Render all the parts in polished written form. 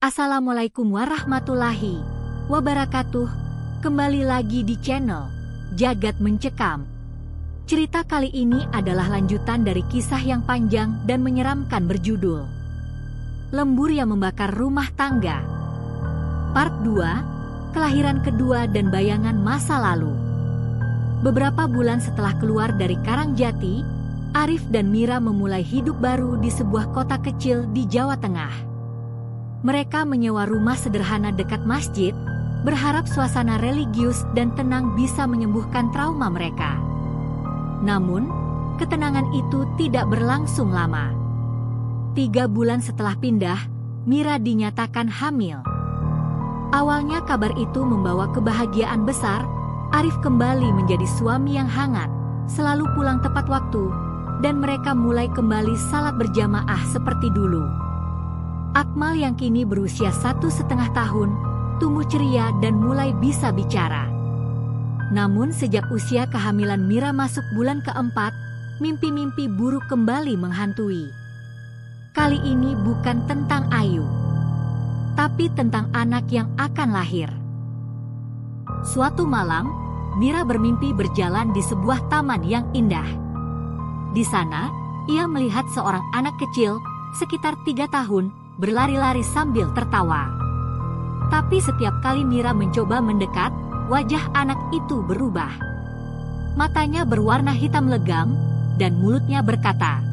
Assalamualaikum warahmatullahi wabarakatuh. Kembali lagi di channel Jagat Mencekam. Cerita kali ini adalah lanjutan dari kisah yang panjang dan menyeramkan berjudul Lembur yang Membakar Rumah Tangga. Part 2, Kelahiran Kedua dan Bayangan Masa Lalu. Beberapa bulan setelah keluar dari Karangjati, Arif dan Mira memulai hidup baru di sebuah kota kecil di Jawa Tengah. Mereka menyewa rumah sederhana dekat masjid, berharap suasana religius dan tenang bisa menyembuhkan trauma mereka. Namun, ketenangan itu tidak berlangsung lama. 3 bulan setelah pindah, Mira dinyatakan hamil. Awalnya kabar itu membawa kebahagiaan besar. Arif kembali menjadi suami yang hangat, selalu pulang tepat waktu, dan mereka mulai kembali salat berjamaah seperti dulu. Akmal yang kini berusia 1,5 tahun, tumbuh ceria dan mulai bisa bicara. Namun sejak usia kehamilan Mira masuk bulan keempat, mimpi-mimpi buruk kembali menghantui. Kali ini bukan tentang Ayu, tapi tentang anak yang akan lahir. Suatu malam, Mira bermimpi berjalan di sebuah taman yang indah. Di sana, ia melihat seorang anak kecil, sekitar 3 tahun, berlari-lari sambil tertawa. Tapi setiap kali Mira mencoba mendekat, wajah anak itu berubah. Matanya berwarna hitam legam, dan mulutnya berkata,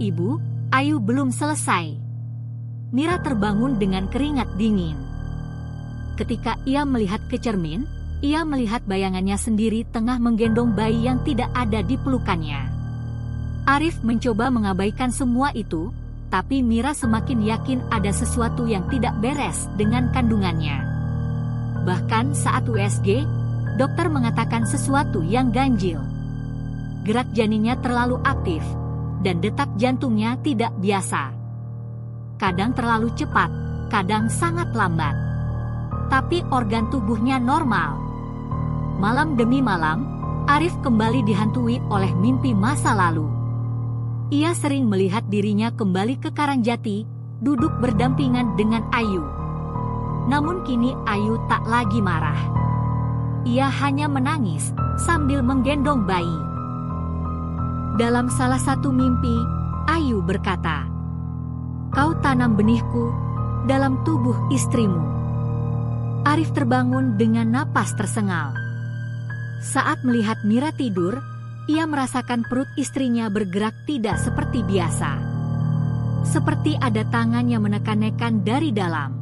"Ibu, Ayu belum selesai." Mira terbangun dengan keringat dingin. Ketika ia melihat ke cermin, ia melihat bayangannya sendiri tengah menggendong bayi yang tidak ada di pelukannya. Arif mencoba mengabaikan semua itu, tapi Mira semakin yakin ada sesuatu yang tidak beres dengan kandungannya. Bahkan saat USG, dokter mengatakan sesuatu yang ganjil. Gerak janinnya terlalu aktif, dan detak jantungnya tidak biasa. Kadang terlalu cepat, kadang sangat lambat. Tapi organ tubuhnya normal. Malam demi malam, Arif kembali dihantui oleh mimpi masa lalu. Ia sering melihat dirinya kembali ke Karangjati, duduk berdampingan dengan Ayu. Namun kini Ayu tak lagi marah. Ia hanya menangis sambil menggendong bayi. Dalam salah satu mimpi, Ayu berkata, "Kau tanam benihku dalam tubuh istrimu." Arif terbangun dengan napas tersengal. Saat melihat Mira tidur, ia merasakan perut istrinya bergerak tidak seperti biasa. Seperti ada tangan yang menekan-nekan dari dalam.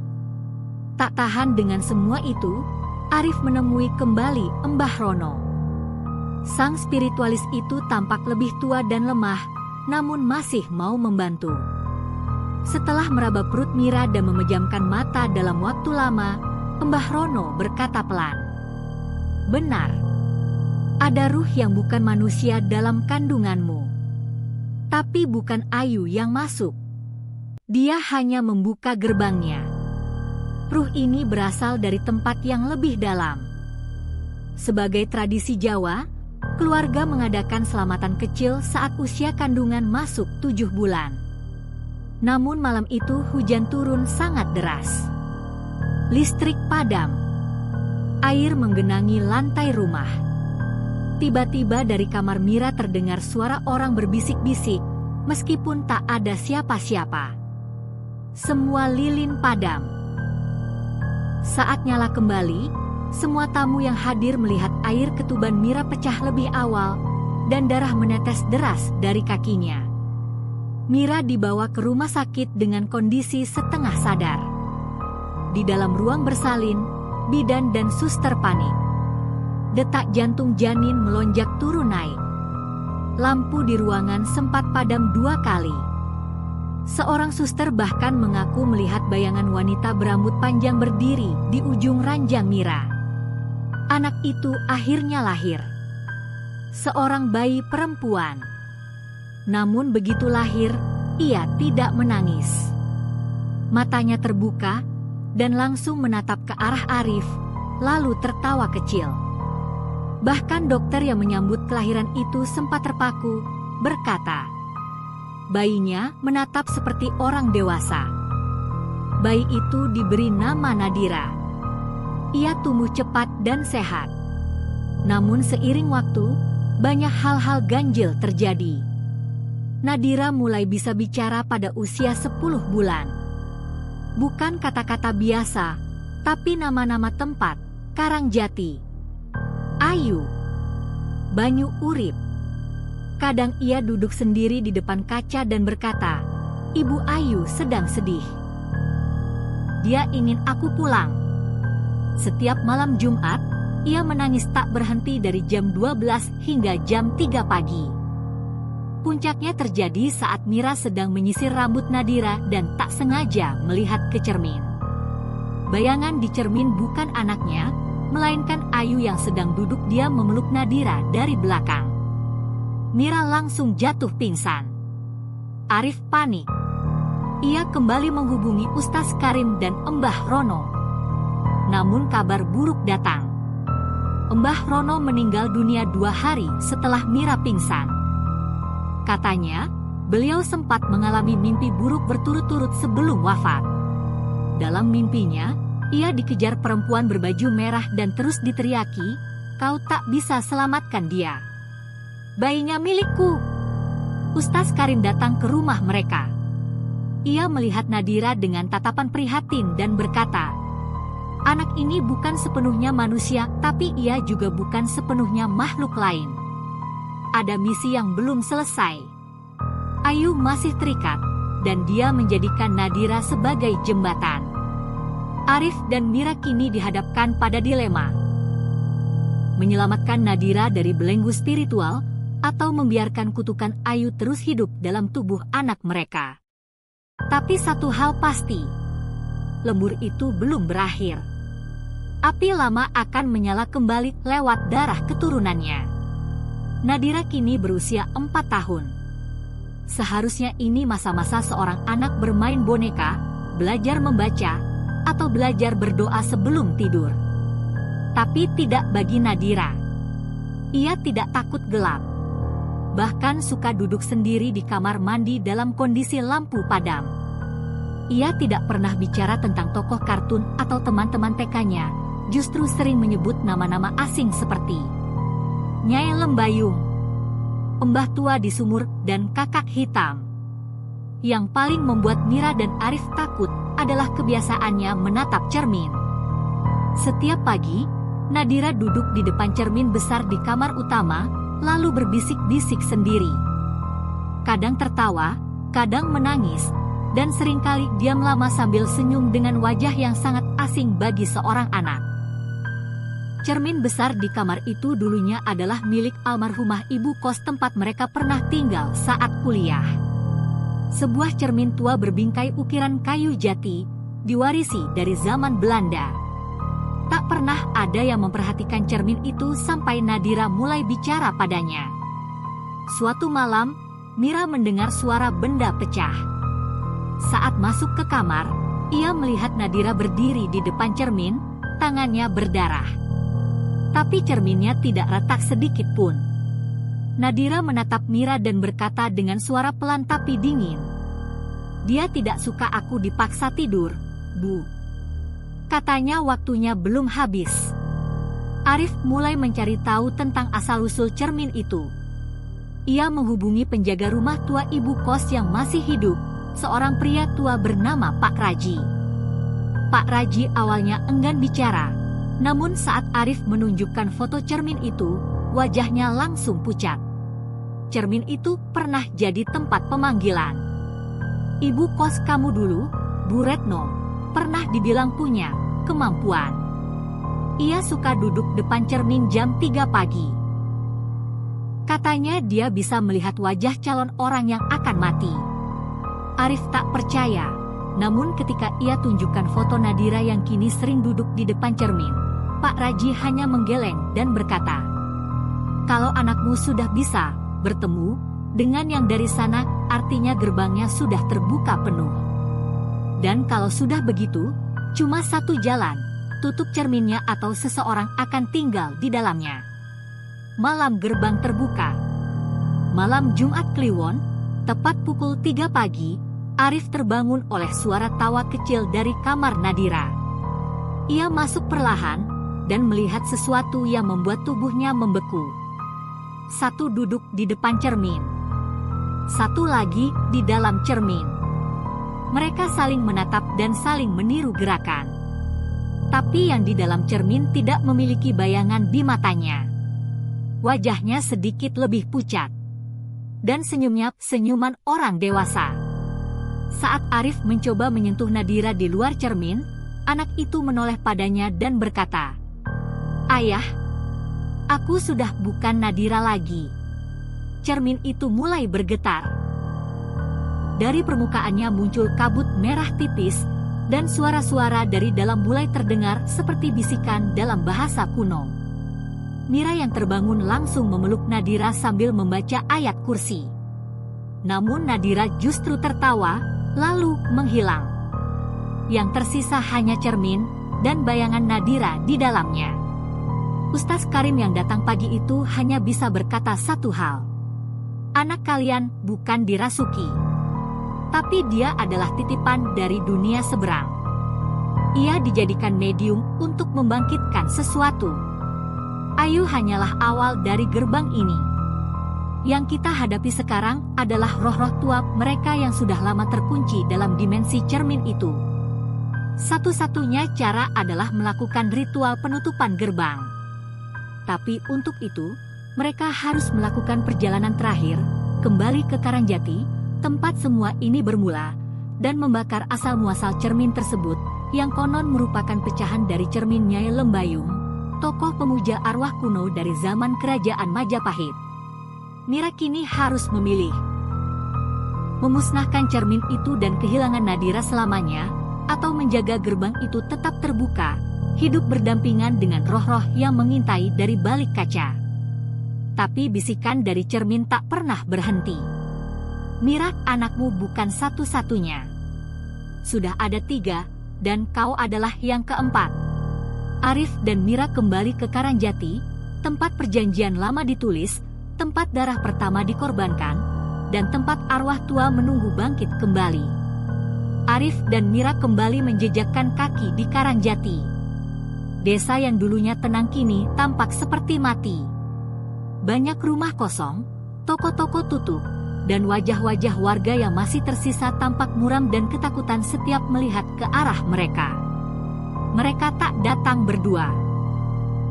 Tak tahan dengan semua itu, Arif menemui kembali Mbah Rono. Sang spiritualis itu tampak lebih tua dan lemah, namun masih mau membantu. Setelah meraba perut Mira dan memejamkan mata dalam waktu lama, Mbah Rono berkata pelan, "Benar. Ada ruh yang bukan manusia dalam kandunganmu. Tapi bukan Ayu yang masuk. Dia hanya membuka gerbangnya. Ruh ini berasal dari tempat yang lebih dalam." Sebagai tradisi Jawa, keluarga mengadakan selamatan kecil saat usia kandungan masuk 7 bulan. Namun malam itu hujan turun sangat deras. Listrik padam. Air menggenangi lantai rumah. Tiba-tiba dari kamar Mira terdengar suara orang berbisik-bisik, meskipun tak ada siapa-siapa. Semua lilin padam. Saat nyala kembali, semua tamu yang hadir melihat air ketuban Mira pecah lebih awal, dan darah menetes deras dari kakinya. Mira dibawa ke rumah sakit dengan kondisi setengah sadar. Di dalam ruang bersalin, bidan dan suster panik. Detak jantung janin melonjak turun naik. Lampu di ruangan sempat padam 2 kali. Seorang suster bahkan mengaku melihat bayangan wanita berambut panjang berdiri di ujung ranjang Mira. Anak itu akhirnya lahir. Seorang bayi perempuan. Namun begitu lahir, ia tidak menangis. Matanya terbuka dan langsung menatap ke arah Arif, lalu tertawa kecil. Bahkan dokter yang menyambut kelahiran itu sempat terpaku, berkata, Bayinya menatap seperti orang dewasa. Bayi itu diberi nama Nadira. Ia tumbuh cepat dan sehat. Namun seiring waktu, banyak hal-hal ganjil terjadi. Nadira mulai bisa bicara pada usia 10 bulan. Bukan kata-kata biasa, tapi nama-nama tempat, Karangjati, Ayu, Banyu Urip. Kadang ia duduk sendiri di depan kaca dan berkata, "Ibu Ayu sedang sedih. Dia ingin aku pulang." Setiap malam Jumat, ia menangis tak berhenti dari jam 12 hingga jam 3 pagi. Puncaknya terjadi saat Mira sedang menyisir rambut Nadira dan tak sengaja melihat ke cermin. Bayangan di cermin bukan anaknya, melainkan Ayu yang sedang duduk diam memeluk Nadira dari belakang. Mira langsung jatuh pingsan. Arif panik. Ia kembali menghubungi Ustaz Karim dan Mbah Rono. Namun kabar buruk datang. Mbah Rono meninggal dunia 2 hari setelah Mira pingsan. Katanya, beliau sempat mengalami mimpi buruk berturut-turut sebelum wafat. Dalam mimpinya, ia dikejar perempuan berbaju merah dan terus diteriaki, "Kau tak bisa selamatkan dia. Bayinya milikku." Ustaz Karim datang ke rumah mereka. Ia melihat Nadira dengan tatapan prihatin dan berkata, "Anak ini bukan sepenuhnya manusia, tapi ia juga bukan sepenuhnya makhluk lain. Ada misi yang belum selesai." Ayu masih terikat, dan dia menjadikan Nadira sebagai jembatan. Arif dan Mira kini dihadapkan pada dilema. Menyelamatkan Nadira dari belenggu spiritual, atau membiarkan kutukan Ayu terus hidup dalam tubuh anak mereka. Tapi satu hal pasti, lembur itu belum berakhir. Api lama akan menyala kembali lewat darah keturunannya. Nadira kini berusia 4 tahun. Seharusnya ini masa-masa seorang anak bermain boneka, belajar membaca, atau belajar berdoa sebelum tidur. Tapi tidak bagi Nadira. Ia tidak takut gelap. Bahkan suka duduk sendiri di kamar mandi dalam kondisi lampu padam. Ia tidak pernah bicara tentang tokoh kartun atau teman-teman TK-nya, justru sering menyebut nama-nama asing seperti Nyai Lembayung, Mbah Tua di Sumur, dan Kakak Hitam. Yang paling membuat Mira dan Arif takut adalah kebiasaannya menatap cermin. Setiap pagi, Nadira duduk di depan cermin besar di kamar utama, lalu berbisik-bisik sendiri. Kadang tertawa, kadang menangis, dan seringkali diam lama sambil senyum dengan wajah yang sangat asing bagi seorang anak. Cermin besar di kamar itu dulunya adalah milik almarhumah ibu kos tempat mereka pernah tinggal saat kuliah. Sebuah cermin tua berbingkai ukiran kayu jati, diwarisi dari zaman Belanda. Tak pernah ada yang memperhatikan cermin itu sampai Nadira mulai bicara padanya. Suatu malam, Mira mendengar suara benda pecah. Saat masuk ke kamar, ia melihat Nadira berdiri di depan cermin, tangannya berdarah. Tapi cerminnya tidak retak sedikit pun. Nadira menatap Mira dan berkata dengan suara pelan tapi dingin, "Dia tidak suka aku dipaksa tidur, Bu." Katanya waktunya belum habis. Arif mulai mencari tahu tentang asal-usul cermin itu. Ia menghubungi penjaga rumah tua ibu kos yang masih hidup, seorang pria tua bernama Pak Raji. Pak Raji awalnya enggan bicara, namun saat Arif menunjukkan foto cermin itu, wajahnya langsung pucat. Cermin itu pernah jadi tempat pemanggilan. "Ibu kos kamu dulu, Bu Retno, pernah dibilang punya kemampuan. Ia suka duduk depan cermin jam 3 pagi. Katanya dia bisa melihat wajah calon orang yang akan mati." Arif tak percaya, namun ketika ia tunjukkan foto Nadira yang kini sering duduk di depan cermin, Pak Raji hanya menggeleng dan berkata, "Kalau anakmu sudah bisa bertemu dengan yang dari sana, artinya gerbangnya sudah terbuka penuh. Dan kalau sudah begitu, cuma satu jalan, tutup cerminnya atau seseorang akan tinggal di dalamnya." Malam gerbang terbuka. Malam Jumat Kliwon, tepat pukul 3 pagi, Arif terbangun oleh suara tawa kecil dari kamar Nadira. Ia masuk perlahan dan melihat sesuatu yang membuat tubuhnya membeku. Satu duduk di depan cermin. Satu lagi di dalam cermin. Mereka saling menatap dan saling meniru gerakan. Tapi yang di dalam cermin tidak memiliki bayangan di matanya. Wajahnya sedikit lebih pucat. Dan senyumnya senyuman orang dewasa. Saat Arif mencoba menyentuh Nadira di luar cermin, anak itu menoleh padanya dan berkata, "Ayah, aku sudah bukan Nadira lagi." Cermin itu mulai bergetar. Dari permukaannya muncul kabut merah tipis, dan suara-suara dari dalam mulai terdengar seperti bisikan dalam bahasa kuno. Mira yang terbangun langsung memeluk Nadira sambil membaca ayat kursi. Namun Nadira justru tertawa, lalu menghilang. Yang tersisa hanya cermin dan bayangan Nadira di dalamnya. Ustaz Karim yang datang pagi itu hanya bisa berkata satu hal. Anak kalian bukan dirasuki. Tapi dia adalah titipan dari dunia seberang. Ia dijadikan medium untuk membangkitkan sesuatu. Ayu hanyalah awal dari gerbang ini. Yang kita hadapi sekarang adalah roh-roh tua mereka yang sudah lama terkunci dalam dimensi cermin itu. Satu-satunya cara adalah melakukan ritual penutupan gerbang. Tapi untuk itu, mereka harus melakukan perjalanan terakhir, kembali ke Karangjati, tempat semua ini bermula, dan membakar asal-muasal cermin tersebut, yang konon merupakan pecahan dari cermin Nyai Lembayung, tokoh pemuja arwah kuno dari zaman kerajaan Majapahit. Mira kini harus memilih. Memusnahkan cermin itu dan kehilangan Nadira selamanya, atau menjaga gerbang itu tetap terbuka, hidup berdampingan dengan roh-roh yang mengintai dari balik kaca. Tapi bisikan dari cermin tak pernah berhenti. Mira, anakmu bukan satu-satunya. Sudah ada 3, dan kau adalah yang keempat. Arif dan Mira kembali ke Karangjati, tempat perjanjian lama ditulis, tempat darah pertama dikorbankan, dan tempat arwah tua menunggu bangkit kembali. Arif dan Mira kembali menjejakkan kaki di Karangjati. Desa yang dulunya tenang kini tampak seperti mati. Banyak rumah kosong, toko-toko tutup, dan wajah-wajah warga yang masih tersisa tampak muram dan ketakutan setiap melihat ke arah mereka. Mereka tak datang berdua.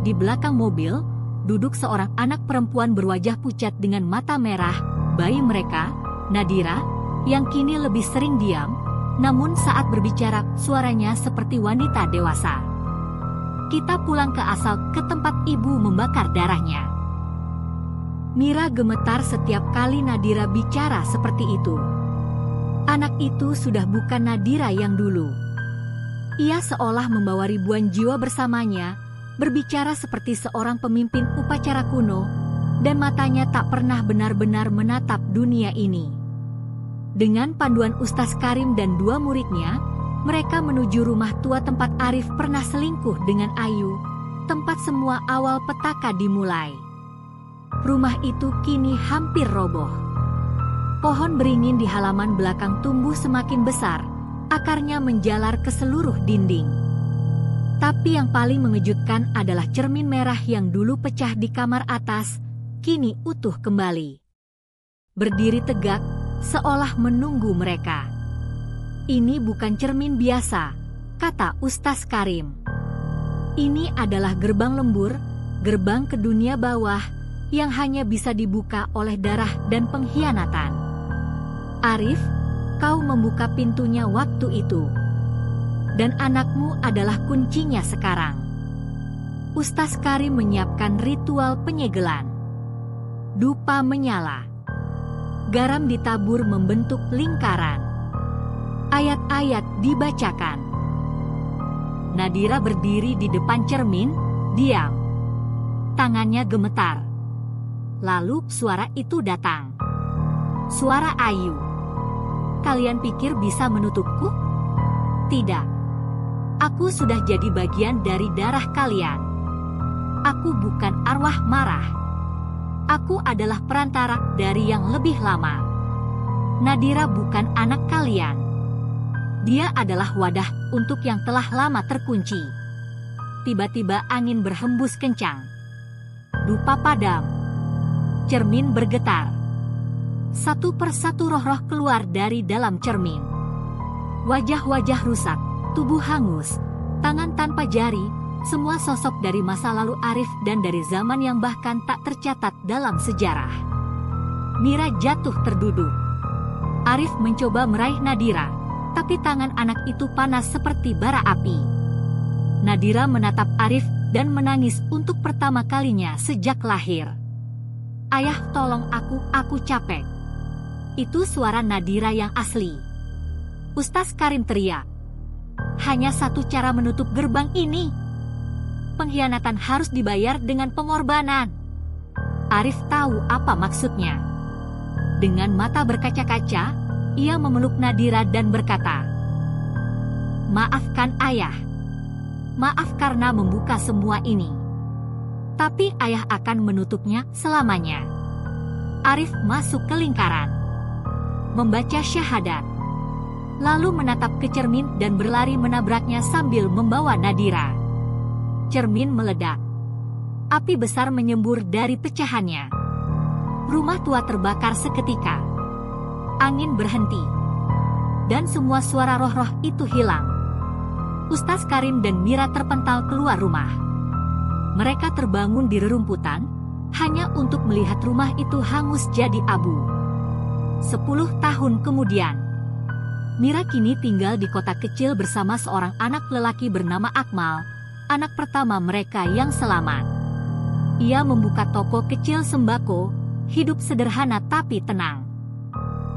Di belakang mobil, duduk seorang anak perempuan berwajah pucat dengan mata merah, bayi mereka, Nadira, yang kini lebih sering diam, namun saat berbicara suaranya seperti wanita dewasa. Kita pulang ke asal, ke tempat ibu membakar darahnya. Mira gemetar setiap kali Nadira bicara seperti itu. Anak itu sudah bukan Nadira yang dulu. Ia seolah membawa ribuan jiwa bersamanya, berbicara seperti seorang pemimpin upacara kuno, dan matanya tak pernah benar-benar menatap dunia ini. Dengan panduan Ustaz Karim dan 2 muridnya, mereka menuju rumah tua tempat Arif pernah selingkuh dengan Ayu, tempat semua awal petaka dimulai. Rumah itu kini hampir roboh. Pohon beringin di halaman belakang tumbuh semakin besar, akarnya menjalar ke seluruh dinding. Tapi yang paling mengejutkan adalah cermin merah yang dulu pecah di kamar atas, kini utuh kembali. Berdiri tegak, seolah menunggu mereka. "Ini bukan cermin biasa," kata Ustaz Karim. "Ini adalah gerbang lembur, gerbang ke dunia bawah, yang hanya bisa dibuka oleh darah dan pengkhianatan. Arif, kau membuka pintunya waktu itu. Dan anakmu adalah kuncinya sekarang." Ustaz Karim menyiapkan ritual penyegelan. Dupa menyala. Garam ditabur membentuk lingkaran. Ayat-ayat dibacakan. Nadira berdiri di depan cermin, diam. Tangannya gemetar. Lalu suara itu datang. Suara Ayu. "Kalian pikir bisa menutupku? Tidak. Aku sudah jadi bagian dari darah kalian. Aku bukan arwah marah. Aku adalah perantara dari yang lebih lama. Nadira bukan anak kalian. Dia adalah wadah untuk yang telah lama terkunci. Tiba-tiba angin berhembus kencang. Dupa padam. Cermin bergetar. Satu persatu roh-roh keluar dari dalam cermin. Wajah-wajah rusak, tubuh hangus, tangan tanpa jari, semua sosok dari masa lalu Arif dan dari zaman yang bahkan tak tercatat dalam sejarah. Mira jatuh terduduk. Arif mencoba meraih Nadira, tapi tangan anak itu panas seperti bara api. Nadira menatap Arif dan menangis untuk pertama kalinya sejak lahir. "Ayah, tolong aku capek." Itu suara Nadira yang asli. Ustaz Karim teriak. "Hanya satu cara menutup gerbang ini. Pengkhianatan harus dibayar dengan pengorbanan." Arif tahu apa maksudnya. Dengan mata berkaca-kaca, ia memeluk Nadira dan berkata, "Maafkan ayah. Maaf karena membuka semua ini. Tapi ayah akan menutupnya selamanya." Arif masuk ke lingkaran, membaca syahadat, lalu menatap ke cermin dan berlari menabraknya sambil membawa Nadira. Cermin meledak. Api besar menyembur dari pecahannya. Rumah tua terbakar seketika. Angin berhenti. Dan semua suara roh-roh itu hilang. Ustaz Karim dan Mira terpental keluar rumah. Mereka terbangun di rerumputan, hanya untuk melihat rumah itu hangus jadi abu. 10 tahun kemudian, Mira kini tinggal di kota kecil bersama seorang anak lelaki bernama Akmal, anak pertama mereka yang selamat. Ia membuka toko kecil sembako, hidup sederhana tapi tenang.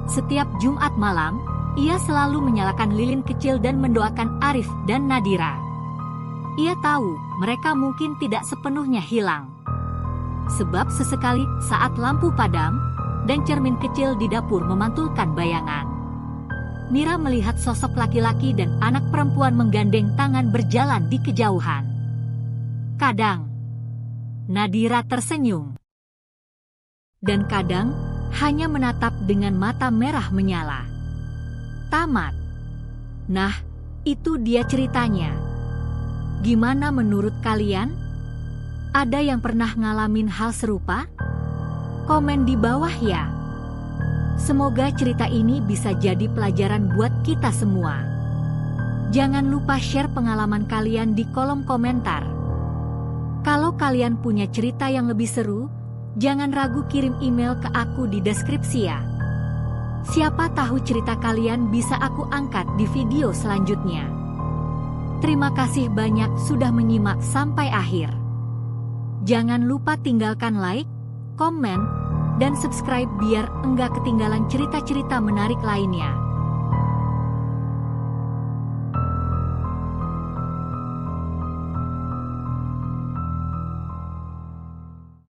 Setiap Jumat malam, ia selalu menyalakan lilin kecil dan mendoakan Arif dan Nadira. Ia tahu mereka mungkin tidak sepenuhnya hilang. Sebab sesekali saat lampu padam dan cermin kecil di dapur memantulkan bayangan, Mira melihat sosok laki-laki dan anak perempuan menggandeng tangan berjalan di kejauhan. Kadang Nadira tersenyum, dan kadang hanya menatap dengan mata merah menyala. Tamat. Nah, itu dia ceritanya. Gimana menurut kalian? Ada yang pernah ngalamin hal serupa? Komen di bawah ya. Semoga cerita ini bisa jadi pelajaran buat kita semua. Jangan lupa share pengalaman kalian di kolom komentar. Kalau kalian punya cerita yang lebih seru, jangan ragu kirim email ke aku di deskripsi ya. Siapa tahu cerita kalian bisa aku angkat di video selanjutnya. Terima kasih banyak sudah menyimak sampai akhir. Jangan lupa tinggalkan like, komen, dan subscribe biar enggak ketinggalan cerita-cerita menarik lainnya.